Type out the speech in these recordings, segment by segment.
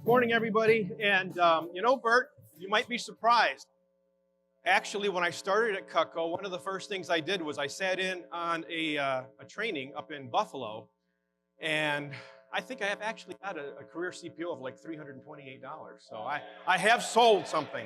Morning, everybody. And you know, Bert, you might be surprised. Actually, when I started at Cutco, one of the first things I did was I sat in on a training up in Buffalo, and I think I have actually got a career CPO of like $328. So I have sold something.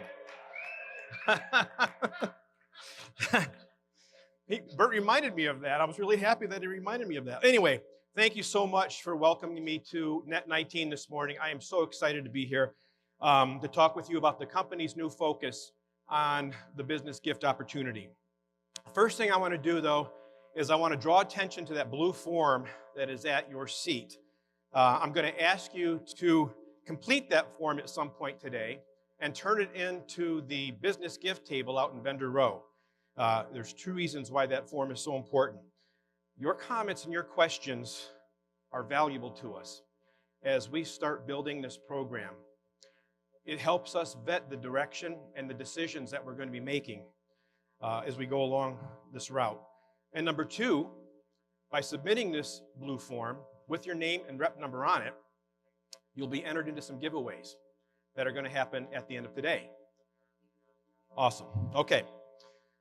Bert reminded me of that. I was really happy that he reminded me of that. Anyway, thank you so much for welcoming me to NET19 this morning. I am so excited to be here to talk with you about the company's new focus on the business gift opportunity. First thing I want to do, though, is I want to draw attention to that blue form that is at your seat. I'm going to ask you to complete that form at some point today and turn it into the business gift table out in Vendor Row. There's two reasons why that form is so important. Your comments and your questions are valuable to us as we start building this program. It helps us vet the direction and the decisions that we're going to be making as we go along this route. And number two, by submitting this blue form with your name and rep number on it, you'll be entered into some giveaways that are going to happen at the end of today. Awesome. Okay.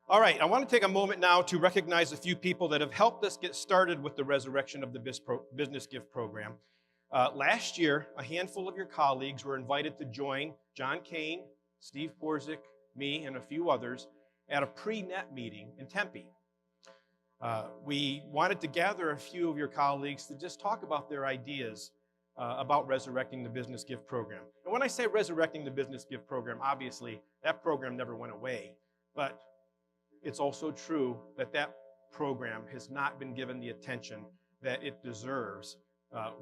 All right, I want to take a moment now to recognize a few people that have helped us get started with the resurrection of the Business Gift Program. Last year, a handful of your colleagues were invited to join John Kane, Steve Porzik, me, and a few others at a pre-net meeting in Tempe. We wanted to gather a few of your colleagues to just talk about their ideas about resurrecting the Business Gift Program. And when I say resurrecting the Business Gift Program, obviously, that program never went away, but it's also true that that program has not been given the attention that it deserves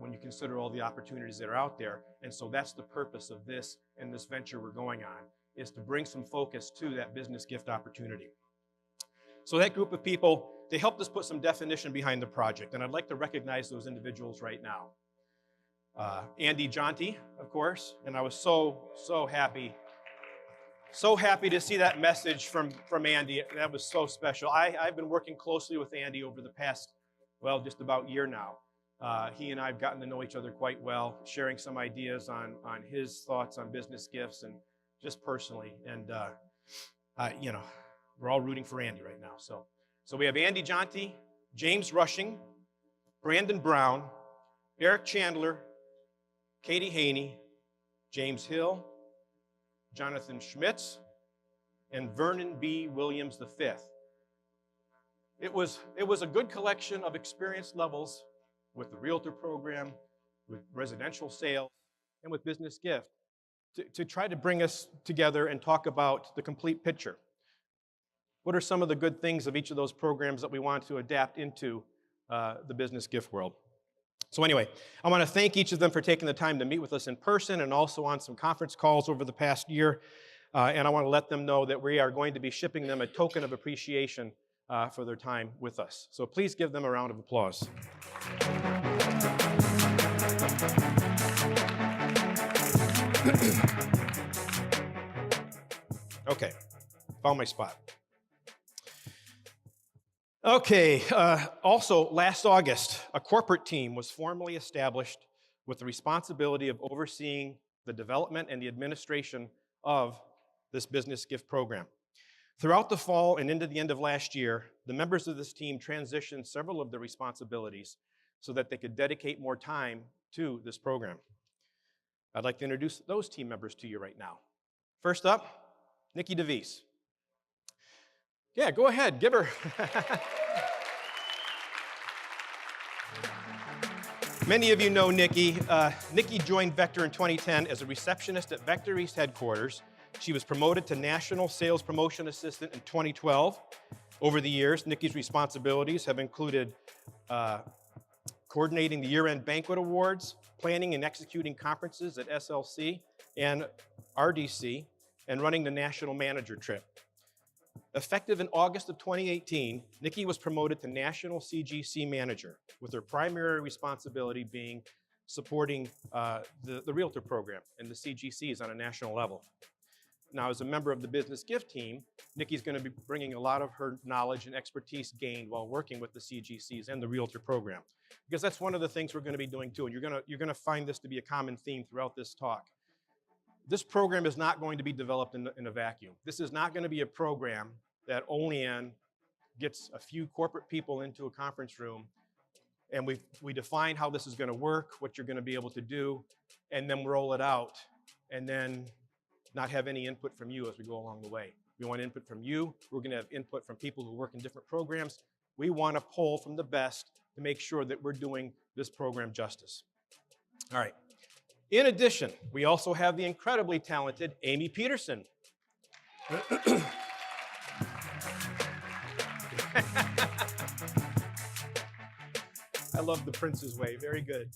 when you consider all the opportunities that are out there. And so that's the purpose of this and this venture we're going on, is to bring some focus to that business gift opportunity. So that group of people, they helped us put some definition behind the project, and I'd like to recognize those individuals right now. Andy Jonti, of course, and I was so happy to see that message from Andy. That was so special. I've been working closely with Andy over the past, well, just about year now. He and I have gotten to know each other quite well, sharing some ideas on his thoughts on business gifts and just personally. And, you know, we're all rooting for Andy right now. So we have Andy Jonti, James Rushing, Brandon Brown, Eric Chandler, Katie Haney, James Hill, Jonathan Schmitz, and Vernon B. Williams V. It was a good collection of experience levels with the Realtor program, with residential sales, and with business gift to try to bring us together and talk about the complete picture. What are some of the good things of each of those programs that we want to adapt into the business gift world? So anyway, I want to thank each of them for taking the time to meet with us in person and also on some conference calls over the past year. And I want to let them know that we are going to be shipping them a token of appreciation for their time with us. So please give them a round of applause. Okay, found my spot. Okay, also last August, a corporate team was formally established with the responsibility of overseeing the development and the administration of this business gift program. Throughout the fall and into the end of last year, the members of this team transitioned several of their responsibilities so that they could dedicate more time to this program. I'd like to introduce those team members to you right now. First up, Nikki DeVries. Yeah, go ahead, give her. Many of you know Nikki. Nikki joined Vector in 2010 as a receptionist at Vector East headquarters. She was promoted to National Sales Promotion Assistant in 2012. Over the years, Nikki's responsibilities have included coordinating the year-end banquet awards, planning and executing conferences at SLC and RDC, and running the national manager trip. Effective in August of 2018, Nikki was promoted to National CGC Manager, with her primary responsibility being supporting the Realtor program and the CGCs on a national level. Now, as a member of the business gift team, Nikki's going to be bringing a lot of her knowledge and expertise gained while working with the CGCs and the Realtor program, because that's one of the things we're going to be doing too, and you're going to find this to be a common theme throughout this talk. This program is not going to be developed in a vacuum. This is not going to be a program that Olean gets a few corporate people into a conference room and we define how this is going to work, what you're going to be able to do, and then roll it out, and then not have any input from you as we go along the way. We want input from you. We're going to have input from people who work in different programs. We want to pull from the best to make sure that we're doing this program justice. All right. In addition, we also have the incredibly talented Amy Peterson. I love the Prince's way, very good.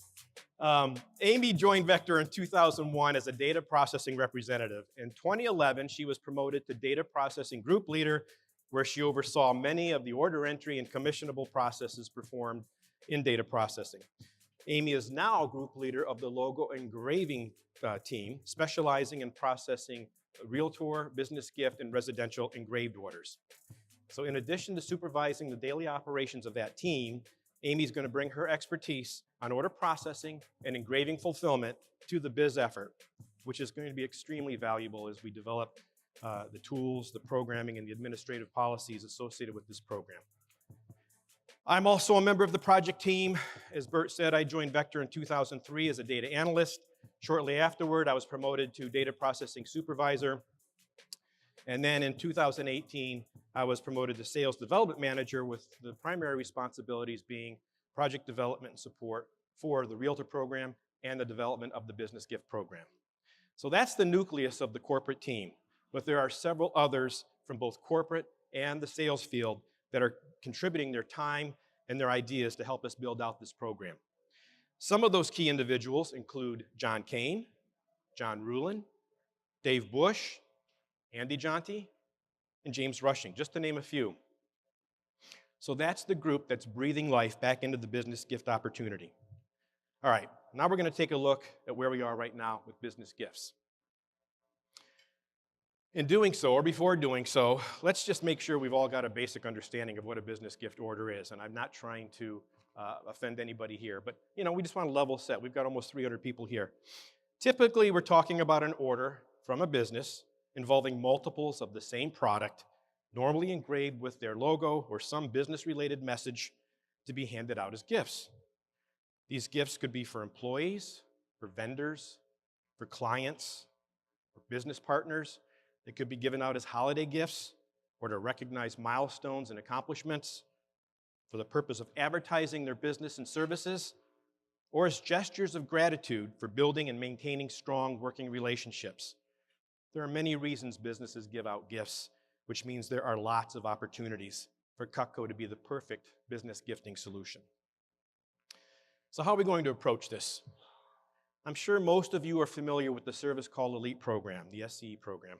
Amy joined Vector in 2001 as a data processing representative. In 2011, she was promoted to data processing group leader, where she oversaw many of the order entry and commissionable processes performed in data processing. Amy is now group leader of the logo engraving team, specializing in processing realtor, business gift, and residential engraved orders. So in addition to supervising the daily operations of that team, Amy's going to bring her expertise on order processing and engraving fulfillment to the biz effort, which is going to be extremely valuable as we develop the tools, the programming, and the administrative policies associated with this program. I'm also a member of the project team. As Bert said, I joined Vector in 2003 as a data analyst. Shortly afterward, I was promoted to data processing supervisor. And then in 2018, I was promoted to sales development manager, with the primary responsibilities being project development and support for the realtor program and the development of the business gift program. So that's the nucleus of the corporate team, but there are several others from both corporate and the sales field that are contributing their time and their ideas to help us build out this program. Some of those key individuals include John Kane, John Rulin, Dave Bush, Andy Jonti, and James Rushing, just to name a few. So that's the group that's breathing life back into the business gift opportunity. All right, now we're going to take a look at where we are right now with business gifts. In doing so, or before doing so, let's just make sure we've all got a basic understanding of what a business gift order is. And I'm not trying to offend anybody here, but we just want to level set. We've got almost 300 people here. Typically, we're talking about an order from a business involving multiples of the same product, normally engraved with their logo or some business-related message to be handed out as gifts. These gifts could be for employees, for vendors, for clients, for business partners. They could be given out as holiday gifts or to recognize milestones and accomplishments, for the purpose of advertising their business and services, or as gestures of gratitude for building and maintaining strong working relationships. There are many reasons businesses give out gifts, which means there are lots of opportunities for Cutco to be the perfect business gifting solution. So how are we going to approach this? I'm sure most of you are familiar with the Service Call Elite program, the SCE program.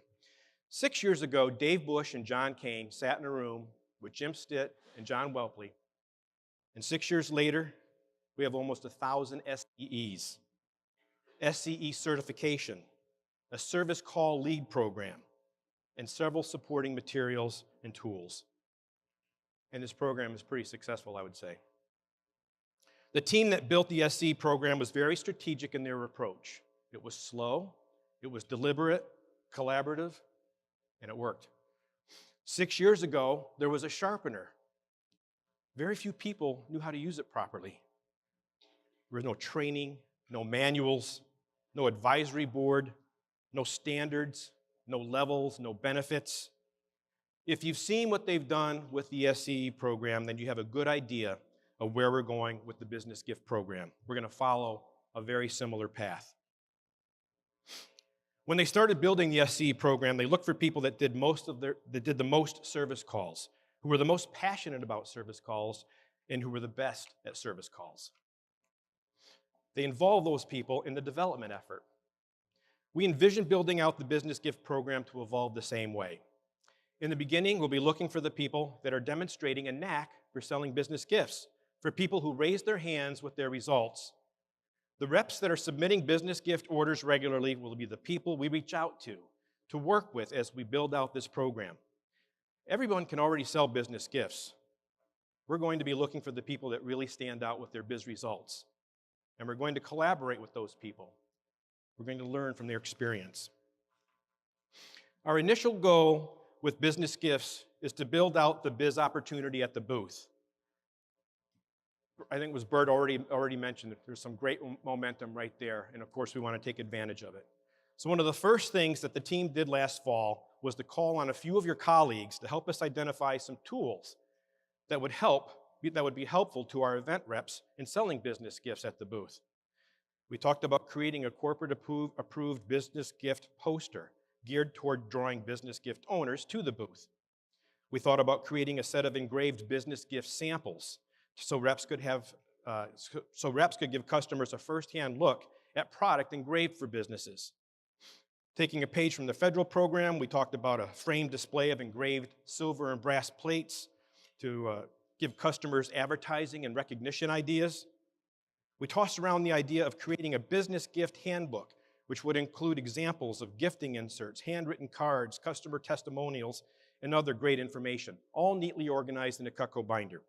6 years ago, Dave Bush and John Kane sat in a room with Jim Stitt and John Welpley, and 6 years later, we have almost 1,000 SCEs, SCE certification, a service call lead program, and several supporting materials and tools. And this program is pretty successful, I would say. The team that built the SCE program was very strategic in their approach. It was slow, it was deliberate, collaborative, and it worked. 6 years ago, there was a sharpener. Very few people knew how to use it properly. There was no training, no manuals, no advisory board, no standards, no levels, no benefits. If you've seen what they've done with the SCE program, then you have a good idea of where we're going with the business gift program. We're going to follow a very similar path. When they started building the SCE program, they looked for people that did the most service calls, who were the most passionate about service calls, and who were the best at service calls. They involved those people in the development effort. We envision building out the business gift program to evolve the same way. In the beginning, we'll be looking for the people that are demonstrating a knack for selling business gifts, for people who raise their hands with their results. The reps that are submitting business gift orders regularly will be the people we reach out to work with as we build out this program. Everyone can already sell business gifts. We're going to be looking for the people that really stand out with their biz results. And we're going to collaborate with those people. We're going to learn from their experience. Our initial goal with business gifts is to build out the biz opportunity at the booth. I think it was Bert already mentioned it. There's some great momentum right there, and of course we want to take advantage of it. So one of the first things that the team did last fall was to call on a few of your colleagues to help us identify some tools that would be helpful to our event reps in selling business gifts at the booth. We talked about creating a corporate approved business gift poster geared toward drawing business gift owners to the booth. We thought about creating a set of engraved business gift samples so reps could give customers a firsthand look at product engraved for businesses. Taking a page from the federal program, we talked about a framed display of engraved silver and brass plates to give customers advertising and recognition ideas. We tossed around the idea of creating a business gift handbook, which would include examples of gifting inserts, handwritten cards, customer testimonials, and other great information, all neatly organized in a Cutco binder.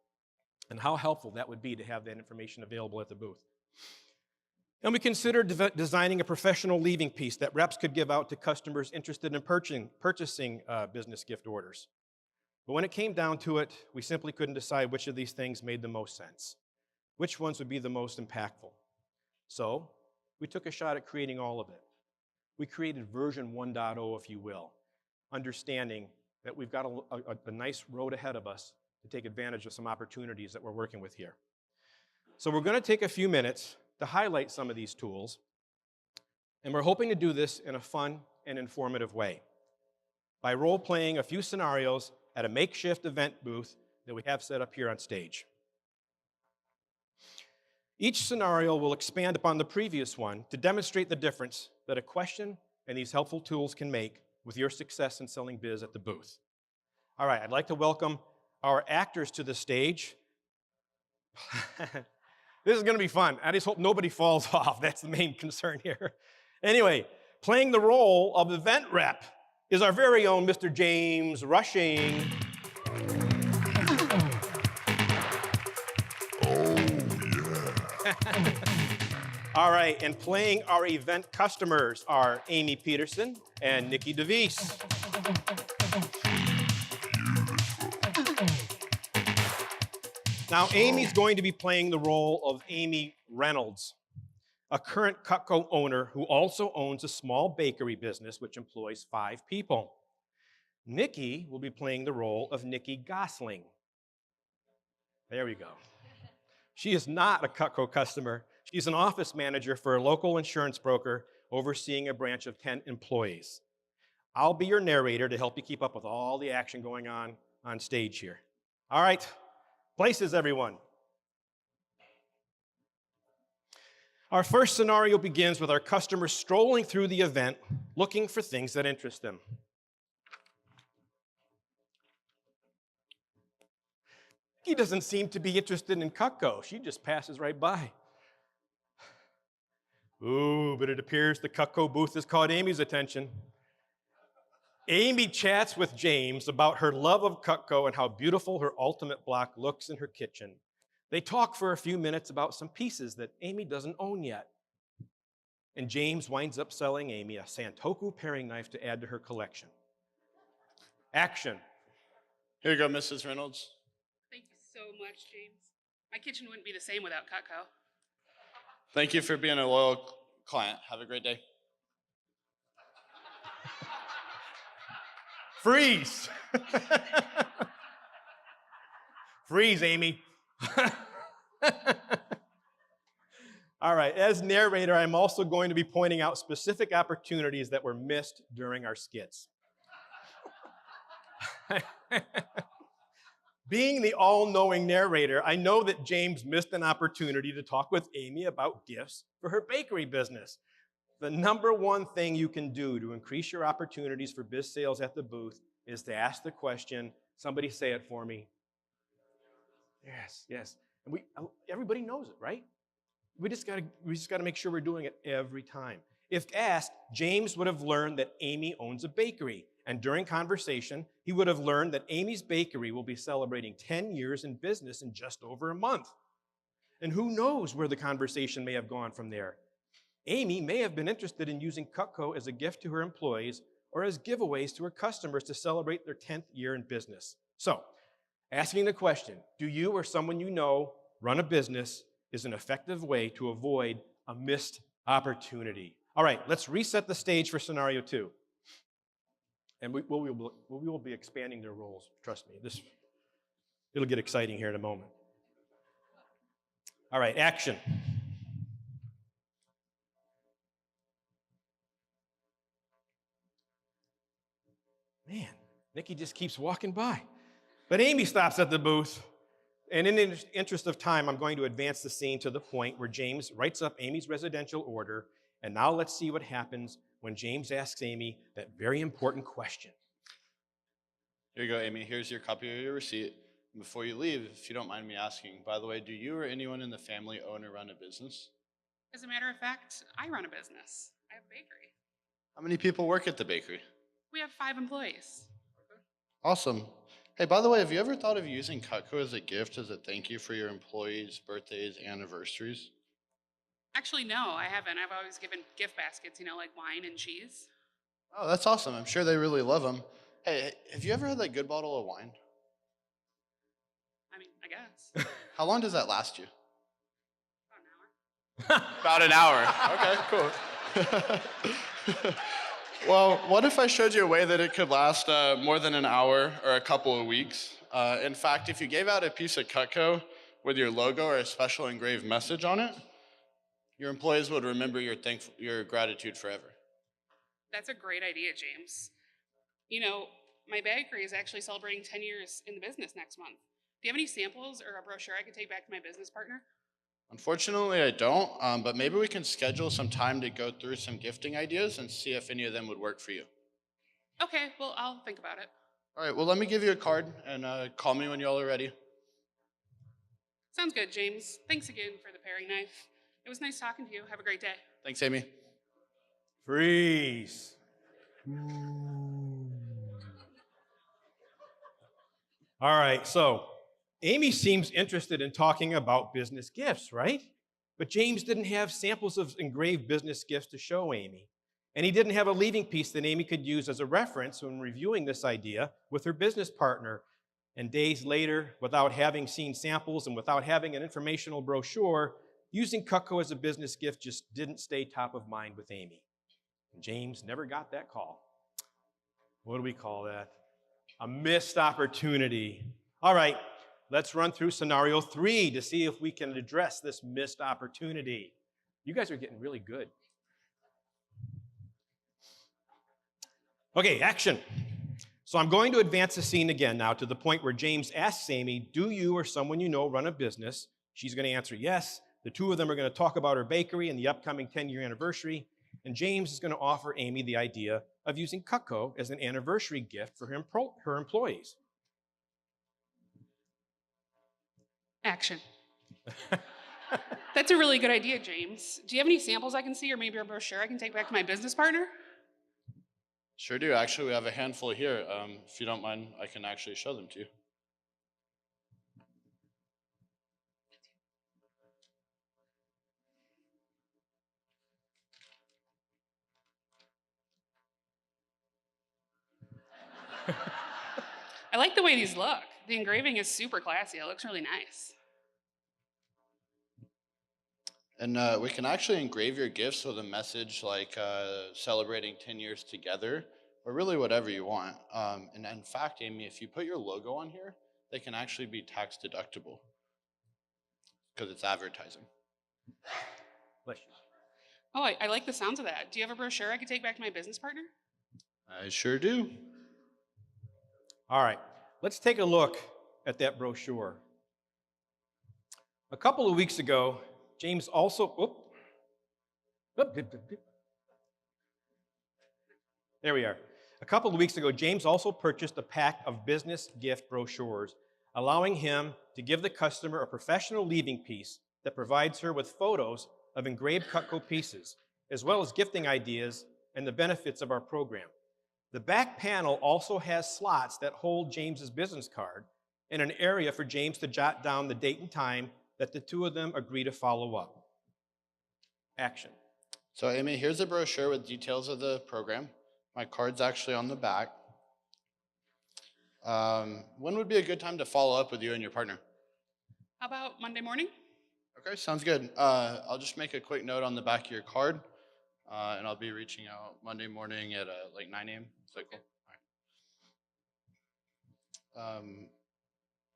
And how helpful that would be to have that information available at the booth. And we considered designing a professional leaving piece that reps could give out to customers interested in purchasing business gift orders. But when it came down to it, we simply couldn't decide which of these things made the most sense. Which ones would be the most impactful? So we took a shot at creating all of it. We created version 1.0, if you will, understanding that we've got a nice road ahead of us to take advantage of some opportunities that we're working with here. So we're going to take a few minutes to highlight some of these tools, and we're hoping to do this in a fun and informative way by role-playing a few scenarios at a makeshift event booth that we have set up here on stage. Each scenario will expand upon the previous one to demonstrate the difference that a question and these helpful tools can make with your success in selling biz at the booth. All right, I'd like to welcome our actors to the stage. This is going to be fun. I just hope nobody falls off. That's the main concern here. Anyway, playing the role of event rep is our very own Mr. James Rushing. All right, and playing our event customers are Amy Peterson and Nikki DeVries. Now, Amy's going to be playing the role of Amy Reynolds, a current Cutco owner who also owns a small bakery business which employs 5 people. Nikki will be playing the role of Nikki Gosling. There we go. She is not a Cutco customer. She's an office manager for a local insurance broker overseeing a branch of 10 employees. I'll be your narrator to help you keep up with all the action going on stage here. All right, places, everyone. Our first scenario begins with our customers strolling through the event looking for things that interest them. He doesn't seem to be interested in Cutco. She just passes right by. Ooh, but it appears the Cutco booth has caught Amy's attention. Amy chats with James about her love of Cutco and how beautiful her ultimate block looks in her kitchen. They talk for a few minutes about some pieces that Amy doesn't own yet. And James winds up selling Amy a Santoku paring knife to add to her collection. Action. Here you go, Mrs. Reynolds. Thank you so much, James. My kitchen wouldn't be the same without Cutco. Thank you for being a loyal client. Have a great day. Freeze. Freeze, Amy. All right, as narrator, I'm also going to be pointing out specific opportunities that were missed during our skits. Being the all-knowing narrator, I know that James missed an opportunity to talk with Amy about gifts for her bakery business. The number one thing you can do to increase your opportunities for biz sales at the booth is to ask the question, somebody say it for me. Yes, yes. And everybody knows it, right? We just got to make sure we're doing it every time. If asked, James would have learned that Amy owns a bakery. And during conversation, he would have learned that Amy's bakery will be celebrating 10 years in business in just over a month. And who knows where the conversation may have gone from there. Amy may have been interested in using Cutco as a gift to her employees, or as giveaways to her customers to celebrate their 10th year in business. So, asking the question, do you or someone you know run a business, is an effective way to avoid a missed opportunity. All right, let's reset the stage for scenario 2. And we will be expanding their roles, trust me. It'll get exciting here in a moment. All right, action. Man, Nikki just keeps walking by. But Amy stops at the booth. And in the interest of time, I'm going to advance the scene to the point where James writes up Amy's residential order. And now let's see what happens when James asks Amy that very important question. Here you go, Amy. Here's your copy of your receipt. And before you leave, if you don't mind me asking, by the way, do you or anyone in the family own or run a business? As a matter of fact, I run a business. I have a bakery. How many people work at the bakery? We have 5 employees. Awesome. Hey, by the way, have you ever thought of using Cutco as a gift as a thank you for your employees' birthdays, anniversaries? Actually, no, I haven't. I've always given gift baskets, like wine and cheese. Oh, that's awesome. I'm sure they really love them. Hey, have you ever had that good bottle of wine? I mean, I guess. How long does that last you? About an hour. About an hour. Okay, cool. Well, what if I showed you a way that it could last more than an hour or a couple of weeks? In fact, if you gave out a piece of Cutco with your logo or a special engraved message on it, your employees would remember your gratitude forever. That's a great idea, James. My bakery is actually celebrating 10 years in the business next month. Do you have any samples or a brochure I could take back to my business partner? Unfortunately, I don't, but maybe we can schedule some time to go through some gifting ideas and see if any of them would work for you. Okay, well, I'll think about it. All right, well, let me give you a card and call me when y'all are ready. Sounds good, James. Thanks again for the paring knife. It was nice talking to you. Have a great day. Thanks, Amy. Freeze. All right, so Amy seems interested in talking about business gifts, right? But James didn't have samples of engraved business gifts to show Amy. And he didn't have a leaving piece that Amy could use as a reference when reviewing this idea with her business partner. And days later, without having seen samples and without having an informational brochure, using Cutco as a business gift just didn't stay top of mind with Amy. And James never got that call. What do we call that? A missed opportunity. All right, let's run through scenario 3 to see if we can address this missed opportunity. You guys are getting really good. Okay, action. So I'm going to advance the scene again now to the point where James asks Amy, do you or someone you know run a business? She's going to answer yes. The two of them are going to talk about her bakery and the upcoming 10-year anniversary. And James is going to offer Amy the idea of using Cutco as an anniversary gift for her employees. Action. That's a really good idea, James. Do you have any samples I can see or maybe a brochure I can take back to my business partner? Sure do. Actually, we have a handful here. If you don't mind, I can actually show them to you. I like the way these look. The engraving is super classy. It looks really nice. And we can actually engrave your gifts with a message like celebrating 10 years together, or really whatever you want. And in fact, Amy, if you put your logo on here, they can actually be tax deductible because it's advertising. Bless you. Oh, I like the sounds of that. Do you have a brochure I could take back to my business partner? I sure do. All right, let's take a look at that brochure. A couple of weeks ago, James also, there we are. A couple of weeks ago, James also purchased a pack of business gift brochures, allowing him to give the customer a professional leaving piece that provides her with photos of engraved Cutco pieces, as well as gifting ideas and the benefits of our program. The back panel also has slots that hold James's business card and an area for James to jot down the date and time that the two of them agree to follow up. Action. So Amy, here's a brochure with details of the program. My card's actually on the back. When would be a good time to follow up with you and your partner? How about Monday morning? Okay, sounds good. I'll just make a quick note on the back of your card, and I'll be reaching out Monday morning at like 9 a.m. Is that cool? All right.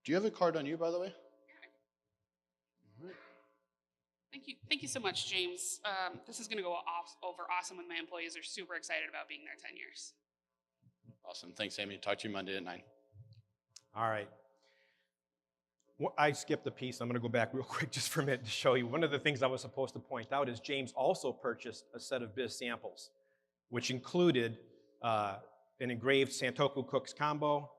Do you have a card on you, by the way? All right. Thank you so much, James. This is going to go over awesome with my employees. They're super excited about being there 10 years. Awesome. Thanks, Amy. Talk to you Monday at 9. All right. I skipped a piece. I'm going to go back real quick just for a minute to show you. One of the things I was supposed to point out is James also purchased a set of biz samples, which included an engraved Santoku Cook's combo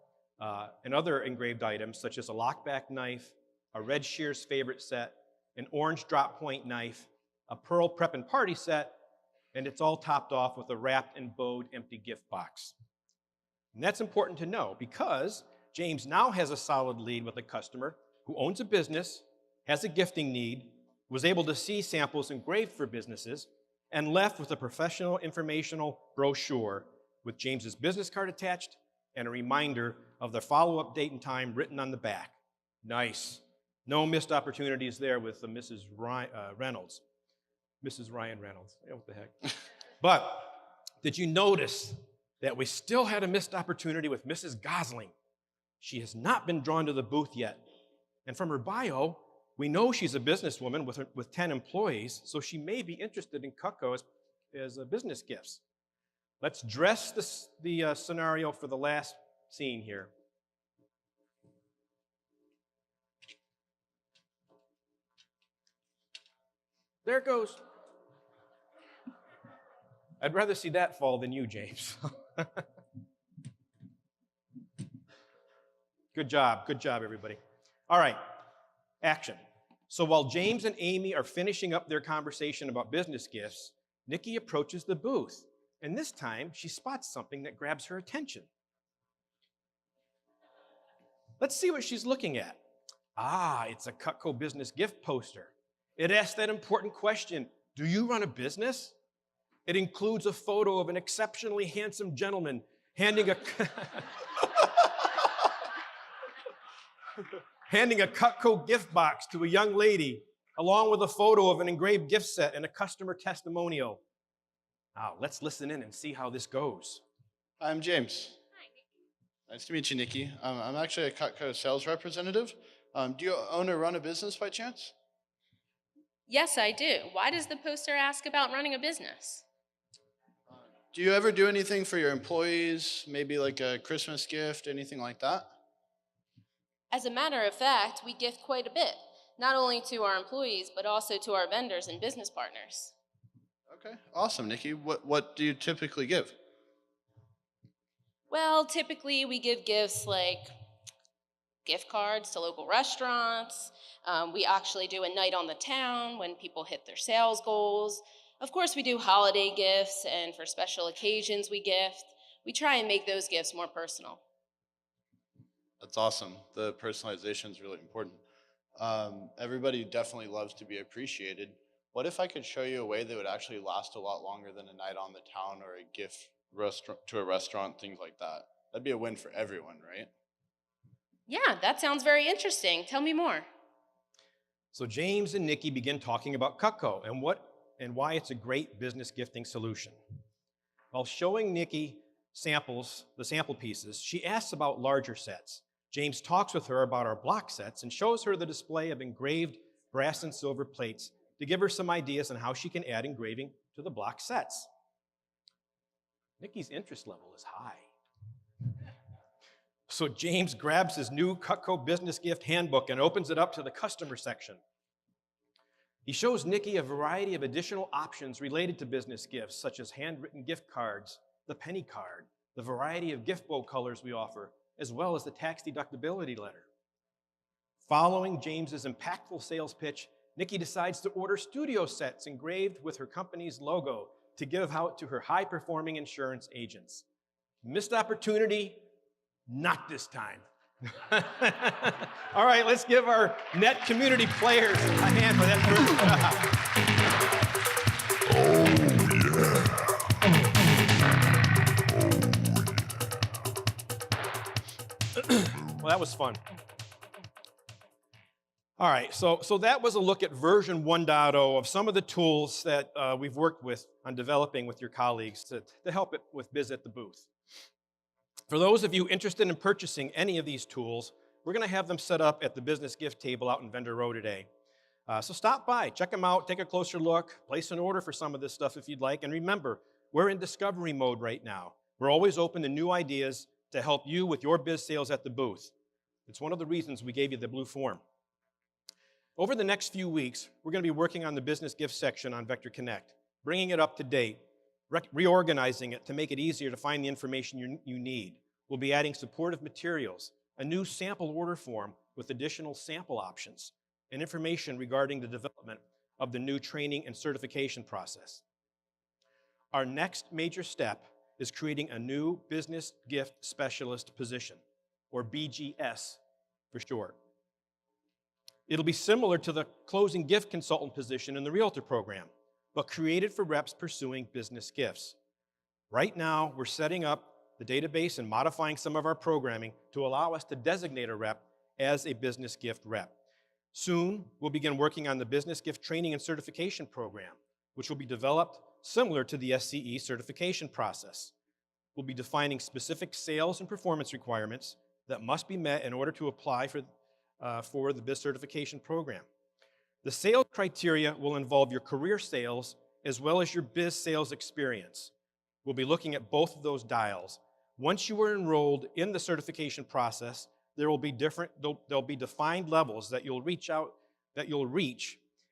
and other engraved items such as a lockback knife, a red shears favorite set, an orange drop point knife, a pearl prep and party set, and it's all topped off with a wrapped and bowed empty gift box. And that's important to know because James now has a solid lead with a customer who owns a business, has a gifting need, was able to see samples engraved for businesses, and left with a professional informational brochure with James's business card attached and a reminder of the follow-up date and time written on the back. Nice. No missed opportunities there with the Mrs. Reynolds. Mrs. Ryan Reynolds. Yeah, what the heck. But did you notice that we still had a missed opportunity with Mrs. Gosling? She has not been drawn to the booth yet. And from her bio, we know she's a businesswoman with 10 employees, so she may be interested in Cutco as business gifts. Let's dress the scenario for the last scene here. There it goes. I'd rather see that fall than you, James. Good job, everybody. All right, action. So while James and Amy are finishing up their conversation about business gifts, Nikki approaches the booth, and this time she spots something that grabs her attention. Let's see what she's looking at. Ah, it's a Cutco business gift poster. It asks that important question, do you run a business? It includes a photo of an exceptionally handsome gentleman handing a Cutco gift box to a young lady, along with a photo of an engraved gift set and a customer testimonial. Now, let's listen in and see how this goes. I'm James. Hi, Nikki. Nice to meet you, Nikki. I'm actually a Cutco sales representative. Do you own or run a business by chance? Yes, I do. Why does the poster ask about running a business? Do you ever do anything for your employees? Maybe like a Christmas gift, anything like that? As a matter of fact, we gift quite a bit, not only to our employees, but also to our vendors and business partners. Okay, awesome, Nikki. What do you typically give? Well, typically we give gifts like gift cards to local restaurants. We actually do a night on the town when people hit their sales goals. Of course, we do holiday gifts, and for special occasions we gift. We try and make those gifts more personal. That's awesome. The personalization is really important. Everybody definitely loves to be appreciated. What if I could show you a way that would actually last a lot longer than a night on the town or a gift to a restaurant, things like that? That'd be a win for everyone, right? Yeah, that sounds very interesting. Tell me more. So James and Nikki begin talking about Cutco and why it's a great business gifting solution. While showing Nikki the sample pieces, she asks about larger sets. James talks with her about our block sets and shows her the display of engraved brass and silver plates to give her some ideas on how she can add engraving to the block sets. Nikki's interest level is high. So James grabs his new Cutco business gift handbook and opens it up to the customer section. He shows Nikki a variety of additional options related to business gifts, such as handwritten gift cards, the penny card, the variety of gift bow colors we offer, as well as the tax deductibility letter. Following James's impactful sales pitch, Nikki decides to order studio sets engraved with her company's logo to give out to her high-performing insurance agents. Missed opportunity, not this time. All right, let's give our NET community players a hand for that first job. that was fun. All right, so that was a look at version 1.0 of some of the tools that we've worked with on developing with your colleagues to help it with Biz at the Booth. For those of you interested in purchasing any of these tools, we're going to have them set up at the business gift table out in Vendor Row today. So stop by, check them out, take a closer look, place an order for some of this stuff if you'd like, and remember, we're in discovery mode right now. We're always open to new ideas to help you with your biz sales at the booth. It's one of the reasons we gave you the blue form. Over the next few weeks, we're going to be working on the business gift section on Vector Connect, bringing it up to date, reorganizing it to make it easier to find the information you need. We'll be adding supportive materials, a new sample order form with additional sample options, and information regarding the development of the new training and certification process. Our next major step is creating a new business gift specialist position, or BGS for short. It'll be similar to the closing gift consultant position in the Realtor program, but created for reps pursuing business gifts. Right now, we're setting up the database and modifying some of our programming to allow us to designate a rep as a business gift rep. Soon, we'll begin working on the business gift training and certification program, which will be developed similar to the SCE certification process. We'll be defining specific sales and performance requirements that must be met in order to apply for the biz certification program. The sales criteria will involve your career sales as well as your biz sales experience. We'll be looking at both of those dials. Once you are enrolled in the certification process, there'll be defined levels that you'll reach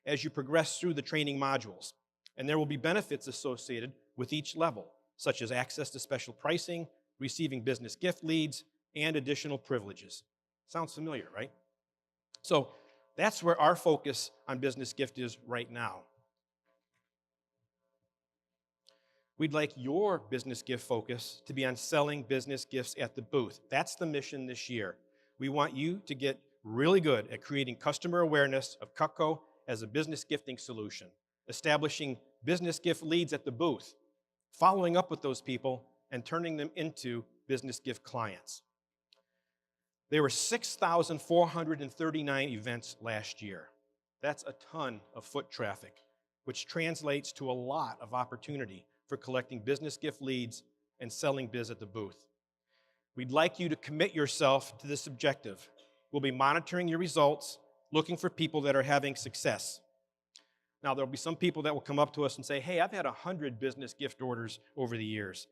as you progress through the training modules. And there will be benefits associated with each level, such as access to special pricing, receiving business gift leads, and additional privileges. Sounds familiar, right? So that's where our focus on business gift is right now. We'd like your business gift focus to be on selling business gifts at the booth. That's the mission this year. We want you to get really good at creating customer awareness of Cutco as a business gifting solution, establishing business gift leads at the booth, following up with those people, and turning them into business gift clients. There were 6,439 events last year. That's a ton of foot traffic, which translates to a lot of opportunity for collecting business gift leads and selling biz at the booth. We'd like you to commit yourself to this objective. We'll be monitoring your results, looking for people that are having success. Now, there'll be some people that will come up to us and say, hey, I've had 100 business gift orders over the years.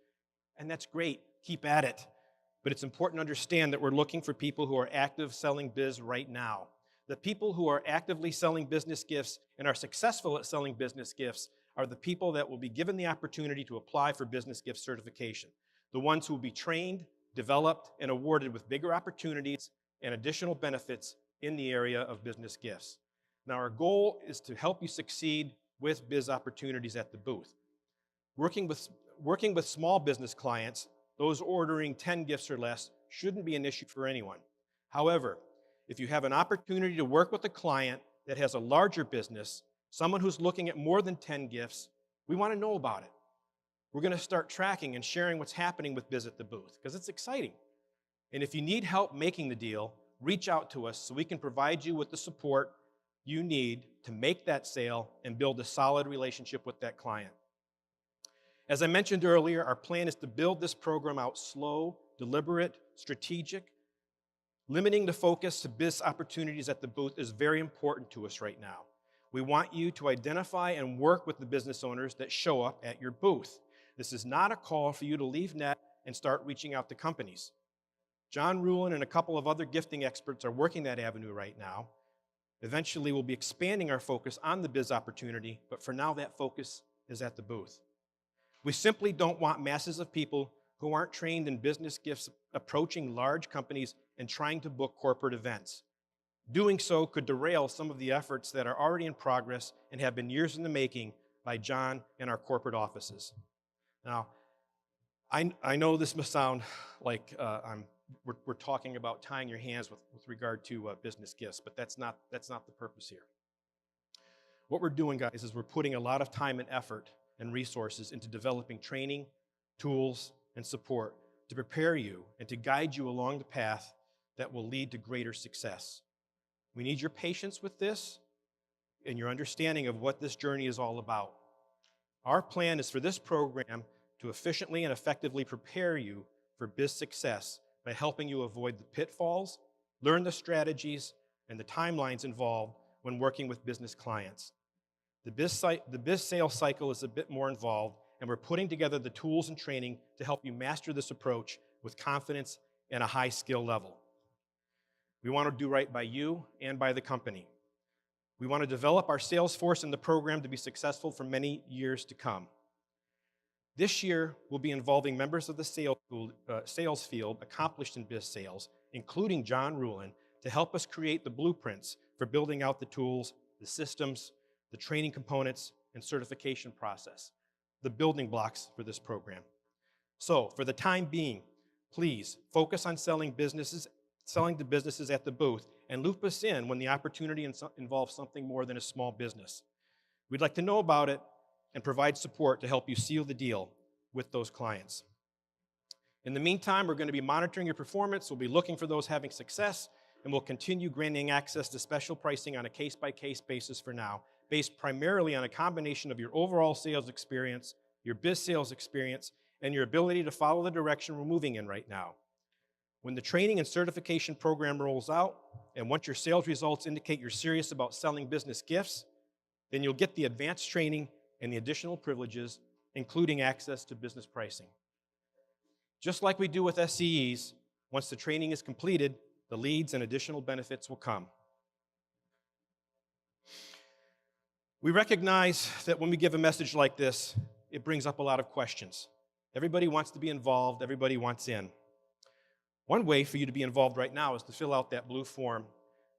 And that's great. Keep at it. But it's important to understand that we're looking for people who are active selling biz right now. The people who are actively selling business gifts and are successful at selling business gifts are the people that will be given the opportunity to apply for business gift certification. The ones who will be trained, developed, and awarded with bigger opportunities and additional benefits in the area of business gifts. Now, our goal is to help you succeed with biz opportunities at the booth. Working with small business clients, those ordering 10 gifts or less shouldn't be an issue for anyone. However, if you have an opportunity to work with a client that has a larger business, someone who's looking at more than 10 gifts, we want to know about it. We're going to start tracking and sharing what's happening with biz at the booth because it's exciting. And if you need help making the deal, reach out to us so we can provide you with the support you need to make that sale and build a solid relationship with that client. As I mentioned earlier, our plan is to build this program out slow, deliberate, strategic. Limiting the focus to biz opportunities at the booth is very important to us right now. We want you to identify and work with the business owners that show up at your booth. This is not a call for you to leave NET and start reaching out to companies. John Rulin and a couple of other gifting experts are working that avenue right now. Eventually, we'll be expanding our focus on the biz opportunity, but for now, that focus is at the booth. We simply don't want masses of people who aren't trained in business gifts approaching large companies and trying to book corporate events. Doing so could derail some of the efforts that are already in progress and have been years in the making by John and our corporate offices. Now, I know this must sound like we're talking about tying your hands with regard to business gifts, but that's not the purpose here. What we're doing, guys, is we're putting a lot of time and effort and resources into developing training, tools, and support to prepare you and to guide you along the path that will lead to greater success. We need your patience with this and your understanding of what this journey is all about. Our plan is for this program to efficiently and effectively prepare you for biz success by helping you avoid the pitfalls, learn the strategies, and the timelines involved when working with business clients. The biz sales cycle is a bit more involved, and we're putting together the tools and training to help you master this approach with confidence and a high skill level. We want to do right by you and by the company. We want to develop our sales force and the program to be successful for many years to come. This year, we'll be involving members of the sales field accomplished in biz sales, including John Rulin, to help us create the blueprints for building out the tools, the systems, the training components, and certification process, the building blocks for this program. So, for the time being, please focus on selling to businesses at the booth and loop us in when the opportunity involves something more than a small business. We'd like to know about it and provide support to help you seal the deal with those clients. In the meantime, we're going to be monitoring your performance. We'll be looking for those having success, and we'll continue granting access to special pricing on a case-by-case basis for now, based primarily on a combination of your overall sales experience, your biz sales experience, and your ability to follow the direction we're moving in right now. When the training and certification program rolls out, and once your sales results indicate you're serious about selling business gifts, then you'll get the advanced training and the additional privileges, including access to business pricing. Just like we do with SCEs, once the training is completed, the leads and additional benefits will come. We recognize that when we give a message like this, it brings up a lot of questions. Everybody wants to be involved, everybody wants in. One way for you to be involved right now is to fill out that blue form.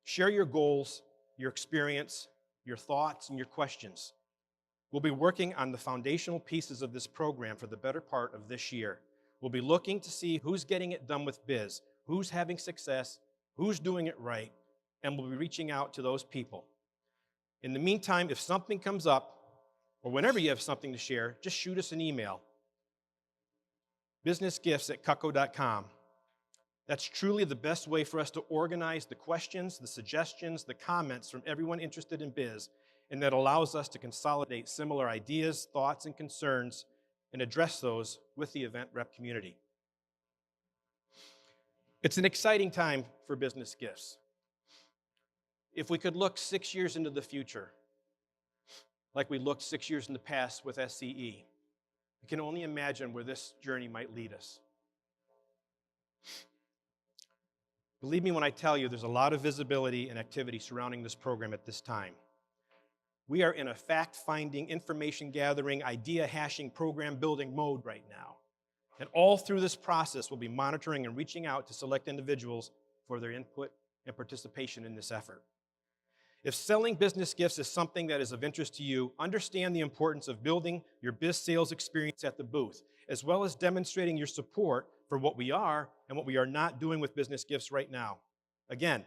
Share your goals, your experience, your thoughts, and your questions. We'll be working on the foundational pieces of this program for the better part of this year. We'll be looking to see who's getting it done with biz, who's having success, who's doing it right, and we'll be reaching out to those people. In the meantime, if something comes up, or whenever you have something to share, just shoot us an email. businessgifts@cutco.com. That's truly the best way for us to organize the questions, the suggestions, the comments from everyone interested in biz, and that allows us to consolidate similar ideas, thoughts, and concerns and address those with the event rep community. It's an exciting time for business gifts. If we could look 6 years into the future, like we looked 6 years in the past with SCE, we can only imagine where this journey might lead us. Believe me when I tell you, there's a lot of visibility and activity surrounding this program at this time. We are in a fact-finding, information-gathering, idea-hashing, program-building mode right now. And all through this process, we'll be monitoring and reaching out to select individuals for their input and participation in this effort. If selling business gifts is something that is of interest to you, understand the importance of building your biz sales experience at the booth, as well as demonstrating your support for what we are and what we are not doing with business gifts right now. Again,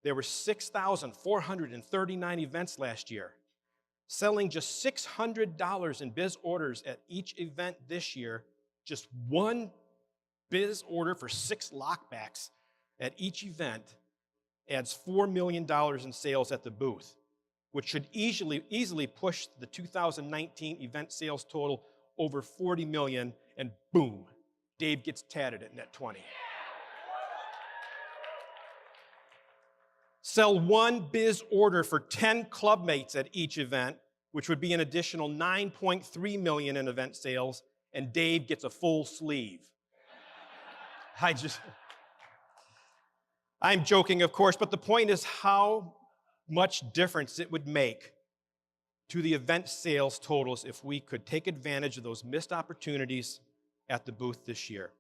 there were 6,439 events last year. Selling just $600 in biz orders at each event this year, just one biz order for 6 lockbacks at each event adds $4 million in sales at the booth, which should easily push the 2019 event sales total over 40 million, and boom, Dave gets tatted at NET20. Sell one biz order for 10 clubmates at each event, which would be an additional 9.3 million in event sales, and Dave gets a full sleeve. I'm joking, of course, but the point is how much difference it would make to the event sales totals if we could take advantage of those missed opportunities at the booth this year.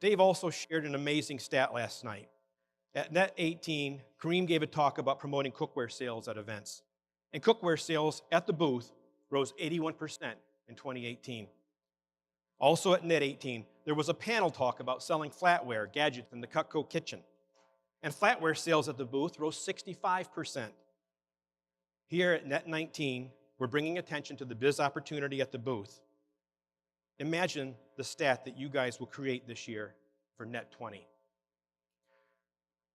Dave also shared an amazing stat last night. At NET19, Kareem gave a talk about promoting cookware sales at events. And cookware sales at the booth rose 81% in 2018. Also at NET18, there was a panel talk about selling flatware, gadgets in the Cutco kitchen. And flatware sales at the booth rose 65%. Here at NET19, we're bringing attention to the biz opportunity at the booth. Imagine the stat that you guys will create this year for NET20.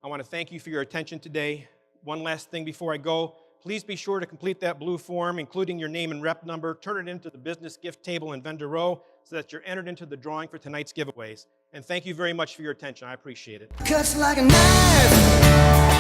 I want to thank you for your attention today. One last thing before I go. Please be sure to complete that blue form, including your name and rep number. Turn it into the business gift table in vendor row so that you're entered into the drawing for tonight's giveaways. And thank you very much for your attention. I appreciate it. Cuts like a knife.